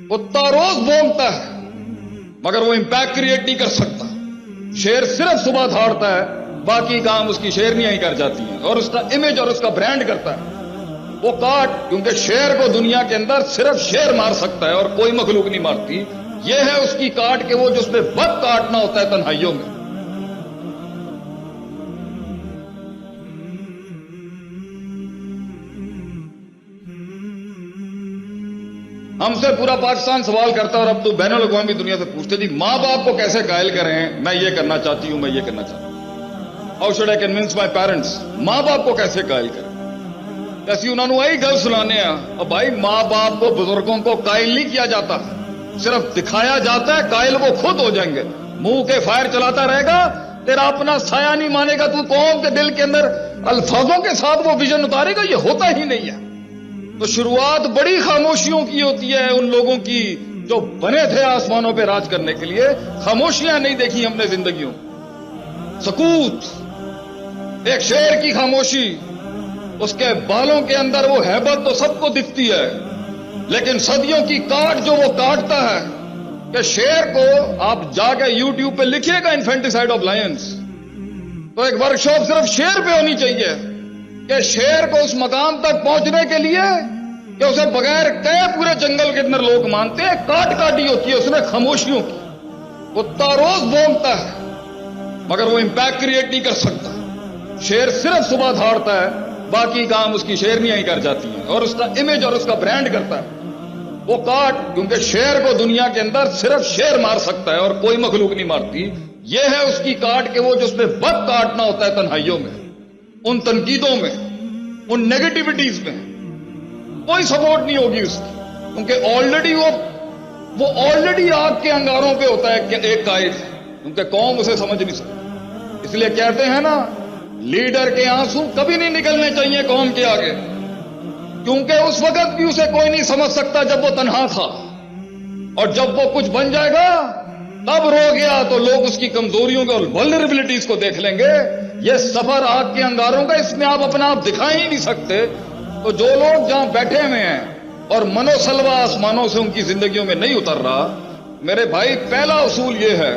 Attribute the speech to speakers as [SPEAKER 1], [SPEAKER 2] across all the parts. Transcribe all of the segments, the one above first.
[SPEAKER 1] कुत्ता रोज भौंकता है मगर वो इंपैक्ट क्रिएट नहीं कर सकता। शेर सिर्फ सुबह दौड़ता है, बाकी काम उसकी शेरनियां ही कर जाती हैं और उसका इमेज और उसका ब्रांड करता है। वो काट, क्योंकि शेर को दुनिया के अंदर सिर्फ शेर मार सकता है और कोई मखलूक नहीं मारती। ये है उसकी काट के वो जिसमें वक्त काटना होता है तन्हाइयों में। हमसे पूरा पाकिस्तान सवाल करता है और अब तो बैनुल अक़वामी दुनिया से पूछते जी माँ बाप को कैसे कायल करें, मैं ये करना चाहती हूं, मैं ये करना चाहती हूं। How should I convince my parents? माँ बाप को कैसे कायल करें? ऐसी उन्होंने वही गल सुनाने अब भाई माँ बाप को, बुजुर्गों को कायल नहीं किया जाता, सिर्फ दिखाया जाता है। कायल वो खुद हो जाएंगे। मुंह के फायर चलाता रहेगा, तेरा अपना साया नहीं मानेगा, तू कौम के दिल के अंदर अल्फाजों के साथ वो विजन उतारेगा, ये होता ही नहीं है। तो शुरुआत बड़ी खामोशियों की होती है उन लोगों की जो बने थे आसमानों पे राज करने के लिए। खामोशियां नहीं देखी हमने जिंदगियों। सकूत, एक शेर की खामोशी, उसके बालों के अंदर वो हैबत तो सबको दिखती है, लेकिन सदियों की काट जो वो काटता है कि शेर को आप जाके यूट्यूब पे लिखिएगा इन्फेंटिसाइड ऑफ लायंस, तो एक वर्कशॉप सिर्फ शेर पे होनी चाहिए कि शेर को उस मकाम तक पहुंचने के लिए कि उसे बगैर कहे पूरे जंगल के अंदर लोग मानते हैं, काट काटी होती है उसने खामोशियों की। कुत्ता रोज भौंकता है मगर वो इंपैक्ट क्रिएट नहीं कर सकता। शेर सिर्फ सुबह दौड़ता है, बाकी काम उसकी शेरनियां ही कर जाती हैं और उसका इमेज और उसका ब्रांड करता है। वो काट, क्योंकि शेर को दुनिया के अंदर सिर्फ शेर मार सकता है और कोई मखलूक नहीं मारती। ये है उसकी काट के वो जिसमें वक्त काटना होता है तन्हाइयों में, उन तनकीदों में, उन नेगेटिविटीज में कोई सपोर्ट नहीं होगी उसकी, क्योंकि ऑलरेडी वो ऑलरेडी आग के अंगारों पे होता है कि एक कायद, क्योंकि कौम उसे समझ नहीं सकती। इसलिए कहते हैं ना, लीडर के आंसू कभी नहीं निकलने चाहिए कौम के आगे, क्योंकि उस वक्त भी उसे कोई नहीं समझ सकता जब वो तन्हा था, और जब वो कुछ बन जाएगा तब रो गया तो लोग उसकी कमजोरियों को और वल्नरेबिलिटीज को देख लेंगे। ये सफर आग के अंगारों का, इसमें आप अपना आप दिखा ही नहीं सकते। तो जो लोग जहां बैठे हुए हैं और मनोसलवा आसमानों से उनकी जिंदगियों में नहीं उतर रहा, मेरे भाई पहला उसूल ये है,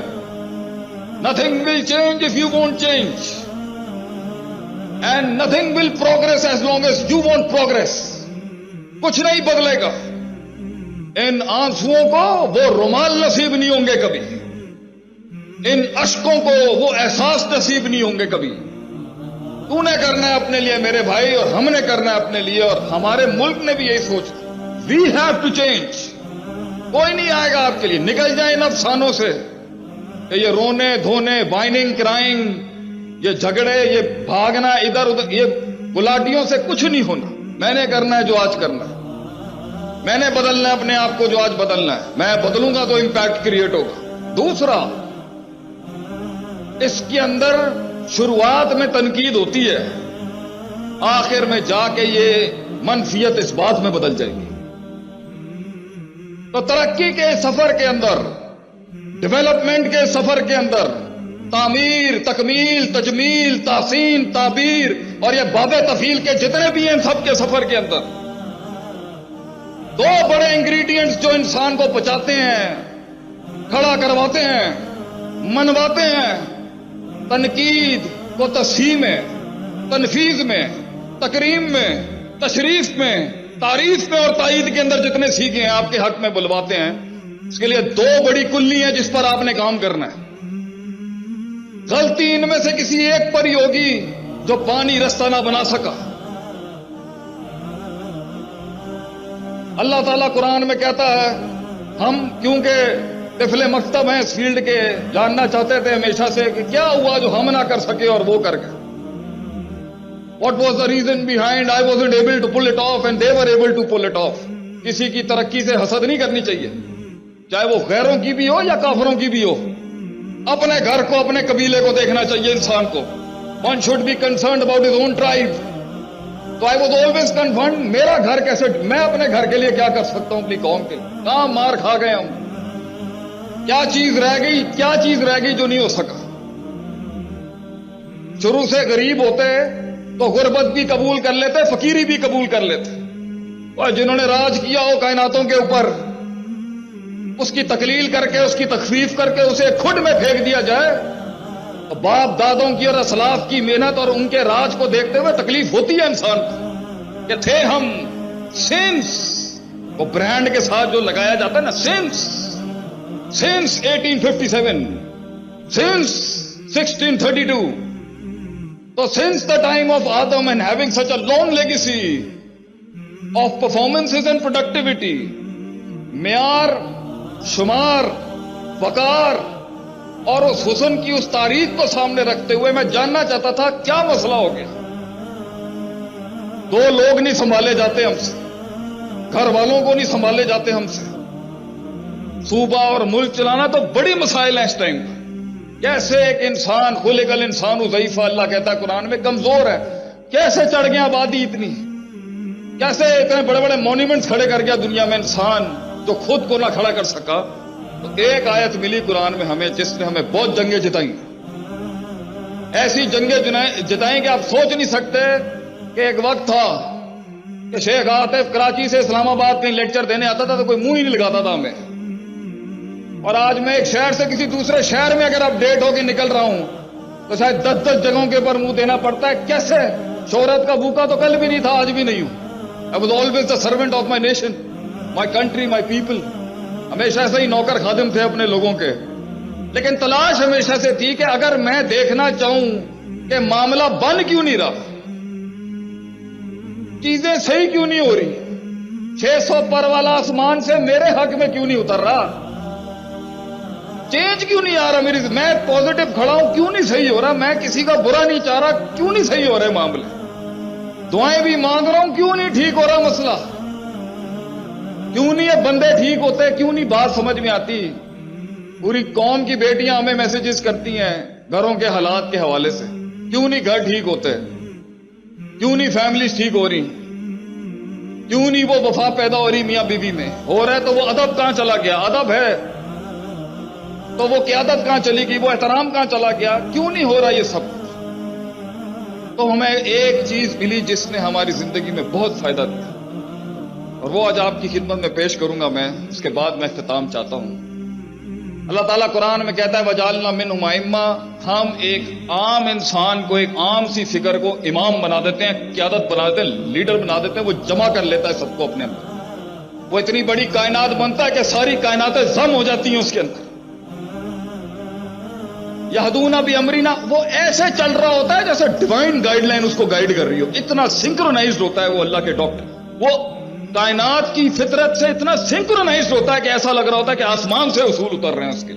[SPEAKER 1] nothing will change if you won't change and nothing will progress as long as you won't progress. कुछ नहीं बदलेगा। इन आंसुओं को वो रुमाल नसीब नहीं होंगे कभी, इन अश्कों को वो एहसास नसीब नहीं होंगे कभी। तूने करना है अपने लिए मेरे भाई, और हमने करना है अपने लिए, और हमारे मुल्क ने भी यही सोचा, वी हैव टू चेंज। कोई नहीं आएगा आपके लिए, निकल जाए इन अफसानों से कि ये रोने धोने, वाइनिंग क्राइंग, ये झगड़े, ये भागना इधर उधर, ये गुलाटियों से कुछ नहीं होना। मैंने करना है जो आज करना है, मैंने बदलना है अपने आप को जो आज बदलना है। मैं बदलूंगा तो इंपैक्ट क्रिएट होगा। दूसरा, इसके अंदर शुरुआत में तनकीद होती है, आखिर में जाके ये मनफियत इस बात में बदल जाएगी। तो तरक्की के सफर के अंदर, डेवलपमेंट के सफर के अंदर, तामीर, तकमील, तजमील, तासीन, ताबीर और ये बाबे तफील के जितने भी हैं, सबके सफर के अंदर दो बड़े इंग्रेडिएंट्स जो इंसान को पचाते हैं, खड़ा करवाते हैं, मनवाते हैं, तनकीद को तस्हीह में, तनफीज में, तकरीम में, तशरीफ में, तारीफ में और ताईद के अंदर जितने सीखे हैं आपके हक में बुलवाते हैं। इसके लिए दो बड़ी कुल्ली हैं जिस पर आपने काम करना है। गलती इनमें से किसी एक पर ही होगी जो पानी रास्ता ना बना सका। अल्लाह ताला कुरान में कहता है, हम क्योंकि तिफले मकतब हैं इस फील्ड के, जानना चाहते थे हमेशा से कि क्या हुआ जो हम ना कर सके और वो कर गए। What was the reason behind I wasn't able to pull it off and they were able to pull it off? किसी की तरक्की से हसद नहीं करनी चाहिए, चाहे वो गैरों की भी हो या काफरों की भी हो। अपने घर को, अपने कबीले को देखना चाहिए इंसान को। One should be concerned about his own tribe. तो आई वॉज ऑलवेज कन्फर्म, मेरा घर कैसे, मैं अपने घर के लिए क्या कर सकता हूं अपनी कौम के। कहां मार खा गए हम, क्या चीज रह गई, क्या चीज रह गई जो नहीं हो सका। शुरू से गरीब होते तो गुर्बत भी कबूल कर लेते, फकीरी भी कबूल कर लेते। और जिन्होंने राज किया हो कायनातों के ऊपर, اس کی تقلیل کر کے، اس کی تخفیف کر کے اسے کھڈ میں پھینک دیا جائے، تو باپ دادوں کی اور اسلاف کی محنت اور ان کے راج کو دیکھتے ہوئے تکلیف ہوتی ہے انسان کو کہ تھے ہم سنس، وہ برانڈ کے ساتھ جو لگایا جاتا ہے نا، سنس 1857، سنس 1632، تو since the time of Adam and having such a long legacy of performances and productivity, معیار، شمار، وقار اور اس حسن کی اس تاریخ کو سامنے رکھتے ہوئے میں جاننا چاہتا تھا کیا مسئلہ ہو گیا؟ دو لوگ نہیں سنبھالے جاتے ہم سے، گھر والوں کو نہیں سنبھالے جاتے ہم سے، صوبہ اور ملک چلانا تو بڑی مسائل ہیں اس ٹائم۔ کیسے ایک انسان، خلق الانسان ضعیفا، اللہ کہتا ہے قرآن میں، کمزور ہے، کیسے چڑھ گیا آبادی اتنی، کیسے اتنے بڑے بڑے مونیومنٹس کھڑے کر گیا دنیا میں انسان جو خود کو نہ کھڑا کر سکا؟ تو ایک آیت ملی قرآن میں ہمیں جس نے ہمیں بہت جنگیں جتائیں، ایسی جنگیں جتائیں کہ آپ سوچ نہیں سکتے کہ ایک وقت تھا کہ شیخ عاطف کراچی سے اسلام آباد کہیں لیکچر دینے آتا تھا تو کوئی منہ ہی نہیں لگاتا تھا ہمیں، اور آج میں ایک شہر سے کسی دوسرے شہر میں اگر اپ ڈیٹ ہو کے نکل رہا ہوں تو شاید 10 جگہوں کے اوپر منہ دینا پڑتا ہے۔ کیسے؟ شہرت کا بھوکا تو کل بھی نہیں تھا، آج بھی نہیں ہوں۔ I was always the servant of my nation, my country, my people۔ ہمیشہ سے ہی نوکر خادم تھے اپنے لوگوں کے، لیکن تلاش ہمیشہ سے تھی کہ اگر میں دیکھنا چاہوں کہ معاملہ بن کیوں نہیں رہا، چیزیں صحیح کیوں نہیں ہو رہی، 600 پر والا آسمان سے میرے حق میں کیوں نہیں اتر رہا، چینج کیوں نہیں آ رہا میری، میں پازیٹو کھڑا ہوں کیوں نہیں صحیح ہو رہا، میں کسی کا برا نہیں چاہ رہا کیوں نہیں صحیح ہو رہے معاملے، دعائیں بھی مانگ رہا ہوں کیوں نہیں ٹھیک ہو رہا مسئلہ، کیوں نہیں یہ بندے ٹھیک ہوتے، کیوں نہیں بات سمجھ میں آتی۔ پوری قوم کی بیٹیاں ہمیں میسیجز کرتی ہیں گھروں کے حالات کے حوالے سے، کیوں نہیں گھر ٹھیک ہوتے، کیوں نہیں فیملیز ٹھیک ہو رہی، کیوں نہیں وہ وفا پیدا ہو رہی میاں بیوی میں، ہو رہا ہے تو وہ ادب کہاں چلا گیا، ادب ہے تو وہ قیادت کہاں چلی گئی، وہ احترام کہاں چلا گیا، کیوں نہیں ہو رہا یہ سب؟ تو ہمیں ایک چیز ملی جس نے ہماری زندگی میں بہت فائدہ دیا، اور وہ آج آپ کی خدمت میں پیش کروں گا میں، اس کے بعد میں اختتام چاہتا ہوں۔ اللہ تعالیٰ قرآن میں کہتا ہے وَجَعَلْنَا مِنْهُمْ أَئِمَّةً، ہم ایک عام انسان کو، ایک عام سی فکر کو امام بنا دیتے ہیں، قیادت بنا دیتے ہیں، لیڈر بنا دیتے ہیں، وہ جمع کر لیتا ہے سب کو اپنے اندر، وہ اتنی بڑی کائنات بنتا ہے کہ ساری کائناتیں ضم ہو جاتی ہیں اس کے اندر۔ یہدون بامرنا، وہ ایسے چل رہا ہوتا ہے جیسے ڈیوائن گائیڈ لائن اس کو گائیڈ کر رہی ہو، اتنا سنکرونائزڈ ہوتا ہے وہ اللہ کے ڈاکٹر، وہ کائنات کی فطرت سے اتنا سنکرونائزڈ ہوتا ہے کہ ایسا لگ رہا ہوتا ہے کہ آسمان سے اصول اتر رہے ہیں اس کے،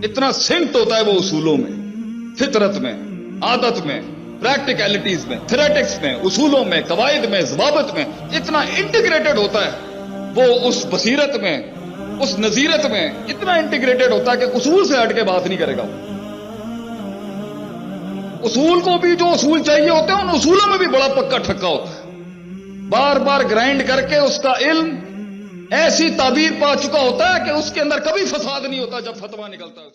[SPEAKER 1] اتنا سنکٹ ہوتا ہے وہ اصولوں میں، فطرت میں، عادت میں، پریکٹیکلٹیز میں، تھیریٹکس میں، اصولوں میں، قواعد میں، ضوابط میں، اتنا انٹیگریٹڈ ہوتا ہے وہ، اس بصیرت میں، اس نظیرت میں اتنا انٹیگریٹڈ ہوتا ہے کہ اصول سے ہٹ کے بات نہیں کرے گا۔ اصول کو بھی جو اصول چاہیے ہوتے ہیں ان اصولوں میں بھی بڑا پکا ٹھکا ہوتا ہے، بار بار گرائنڈ کر کے اس کا علم ایسی تعبیر پا چکا ہوتا ہے کہ اس کے اندر کبھی فساد نہیں ہوتا جب فتویٰ نکلتا ہے۔